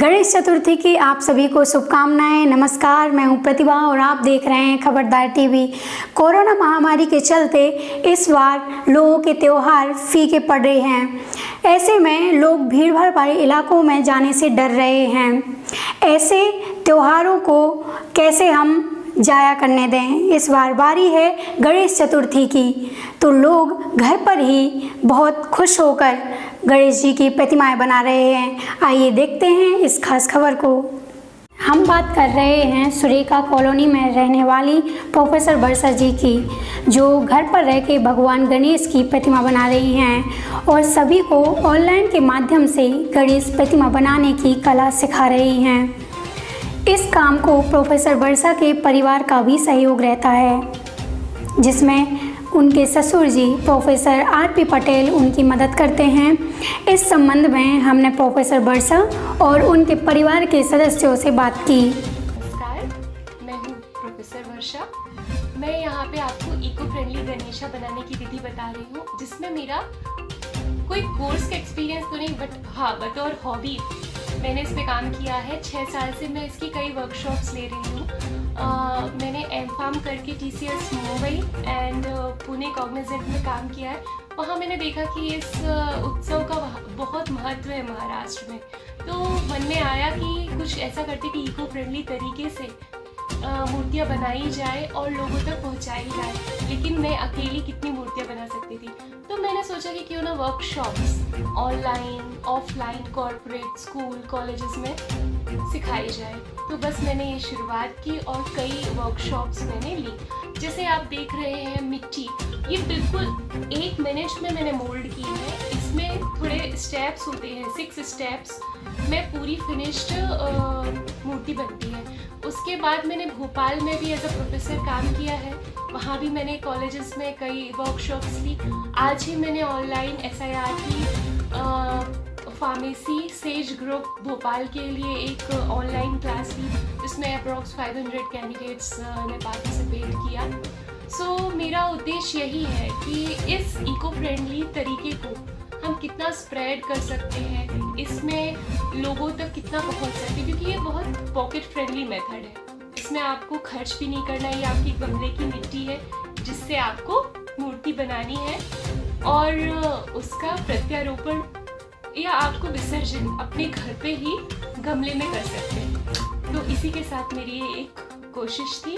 गणेश चतुर्थी की आप सभी को शुभकामनाएं। नमस्कार, मैं हूं प्रतिभा और आप देख रहे हैं खबरदार टीवी। कोरोना महामारी के चलते इस बार लोगों के त्यौहार फीके पड़ रहे हैं। ऐसे में लोग भीड़भाड़ वाले इलाकों में जाने से डर रहे हैं। ऐसे त्योहारों को कैसे हम जाया करने दें। इस बार बारी है गणेश चतुर्थी की, तो लोग घर पर ही बहुत खुश होकर गणेश जी की प्रतिमाएं बना रहे हैं। आइए देखते हैं इस खास खबर को। हम बात कर रहे हैं सुरेखा कॉलोनी में रहने वाली प्रोफेसर वर्षा जी की, जो घर पर रह के भगवान गणेश की प्रतिमा बना रही हैं और सभी को ऑनलाइन के माध्यम से गणेश प्रतिमा बनाने की कला सिखा रही हैं। इस काम को प्रोफेसर वर्षा के परिवार का भी सहयोग रहता है, जिसमें उनके ससुर जी प्रोफेसर आर.पी. पटेल उनकी मदद करते हैं। इस संबंध में हमने प्रोफेसर वर्षा और उनके परिवार के सदस्यों से बात की। नमस्कार, मैं हूँ प्रोफेसर वर्षा। मैं यहाँ पे आपको इको फ्रेंडली गणेशा बनाने की विधि बता रही हूँ, जिसमें मेरा कोई कोर्स का एक्सपीरियंस तो नहीं, बट हाँ बतौर हॉबी मैंने इस पे काम किया है। 6 साल से मैं इसकी कई वर्कशॉप्स ले रही हूँ। मैंने एम.फार्म करके TCS Mumbai and Pune Cognizant में काम किया है। वहाँ मैंने देखा कि इस उत्सव का बहुत महत्व है महाराष्ट्र में। तो मन में आया कि कुछ ऐसा करते कि इको फ्रेंडली तरीके से मूर्तियाँ बनाई जाए और लोगों तक पहुँचाई जाए। लेकिन मैं अकेली कितनी मूर्तियाँ बना सकती थी, तो मैंने सोचा कि क्यों ना workshops online offline corporate school colleges में सिखाई जाए। तो बस मैंने ये शुरुआत की और कई वर्कशॉप्स मैंने ली। जैसे आप देख रहे हैं मिट्टी, ये बिल्कुल 1 मिनट में मैंने मोल्ड की है। इसमें थोड़े स्टेप्स होते हैं, 6 स्टेप्स में पूरी फिनिश्ड मूर्ति बनती है। उसके बाद मैंने भोपाल में भी एज अ प्रोफेसर काम किया है। वहाँ भी मैंने कॉलेजेस में कई वर्कशॉप्स ली। आज ही मैंने ऑनलाइन SIR की फार्मेसी सेज ग्रुप भोपाल के लिए एक ऑनलाइन क्लास ली, जिसमें अप्रॉक्स 500 कैंडिडेट्स ने पार्टिसिपेट किया। सो मेरा उद्देश्य यही है कि इस इको फ्रेंडली तरीके को हम कितना स्प्रेड कर सकते हैं, इसमें लोगों तक कितना पहुंच सकते हैं, क्योंकि ये बहुत पॉकेट फ्रेंडली मेथड है। इसमें आपको खर्च भी नहीं करना है। ये आपकी गमले की मिट्टी है जिससे आपको मूर्ति बनानी है और उसका प्रत्यारोपण या आपको विसर्जन अपने घर पे ही गमले में कर सकते हैं। तो इसी के साथ मेरी ये एक कोशिश थी।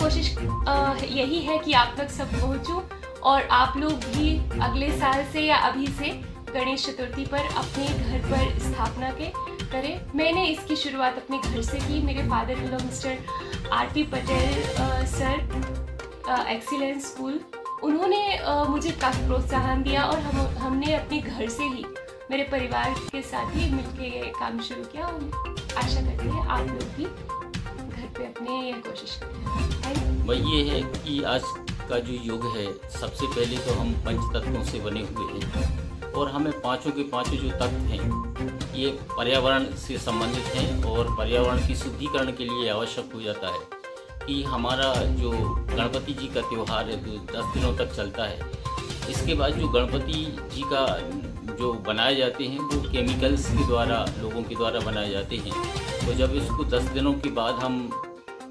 कोशिश यही है कि आप तक सब पहुंचूं और आप लोग भी अगले साल से या अभी से गणेश चतुर्थी पर अपने घर पर स्थापना करें। मैंने इसकी शुरुआत अपने घर से की। मेरे father in law mister RP. Patel sir excellence school, उन्होंने मुझे काफ़ी प्रोत्साहन दिया और हमने अपने घर से ही मेरे परिवार के साथ ही मिलके काम शुरू किया। आशा करते हैं आप लोग भी घर पे अपने ये कोशिश करें। वही ये है कि आज का जो युग है, सबसे पहले तो हम पंच तत्वों से बने हुए हैं और हमें पांचों के पांचों जो तत्व हैं ये पर्यावरण से संबंधित हैं और पर्यावरण की शुद्धिकरण के लिए आवश्यक हो जाता है कि हमारा जो गणपति जी का त्यौहार है जो 10 दिनों तक चलता है, इसके बाद जो गणपति जी का जो बनाए जाते हैं वो केमिकल्स के द्वारा लोगों के द्वारा बनाए जाते हैं। तो जब इसको 10 दिनों के बाद हम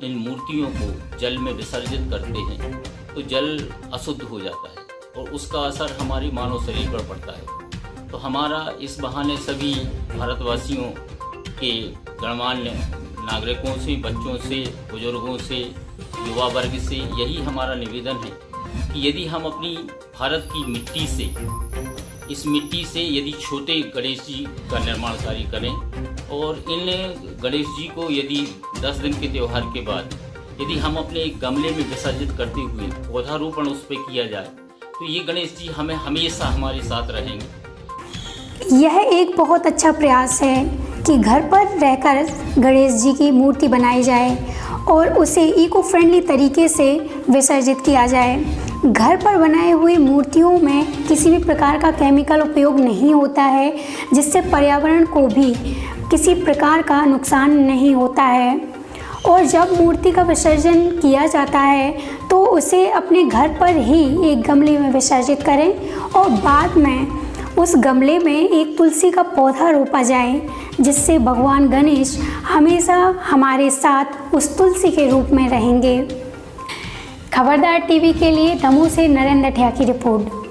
इन मूर्तियों को जल में विसर्जित करते हैं तो जल अशुद्ध हो जाता है और उसका असर हमारी मानव शरीर पर पड़ता है। तो हमारा इस बहाने सभी भारतवासियों के गणमान्य नागरिकों से, बच्चों से, बुजुर्गों से, युवा वर्ग से यही हमारा निवेदन है कि यदि हम अपनी भारत की मिट्टी से, इस मिट्टी से यदि छोटे गणेश जी का निर्माण कार्य करें और इन गणेश जी को यदि 10 दिन के त्यौहार के बाद यदि हम अपने एक गमले में विसर्जित करते हुए पौधारोपण उस पर किया जाए तो ये गणेश जी हमें हमेशा हमारे साथ रहेंगे। यह एक बहुत अच्छा प्रयास है कि घर पर रहकर गणेश जी की मूर्ति बनाई जाए और उसे इको फ्रेंडली तरीके से विसर्जित किया जाए। घर पर बनाए हुए मूर्तियों में किसी भी प्रकार का केमिकल उपयोग नहीं होता है, जिससे पर्यावरण को भी किसी प्रकार का नुकसान नहीं होता है। और जब मूर्ति का विसर्जन किया जाता है तो उसे अपने घर पर ही एक गमले में विसर्जित करें और बाद में उस गमले में एक तुलसी का पौधा रोपा जाए, जिससे भगवान गणेश हमेशा हमारे साथ उस तुलसी के रूप में रहेंगे। खबरदार टीवी के लिए दमोह से नरेंद्र ठिया की रिपोर्ट।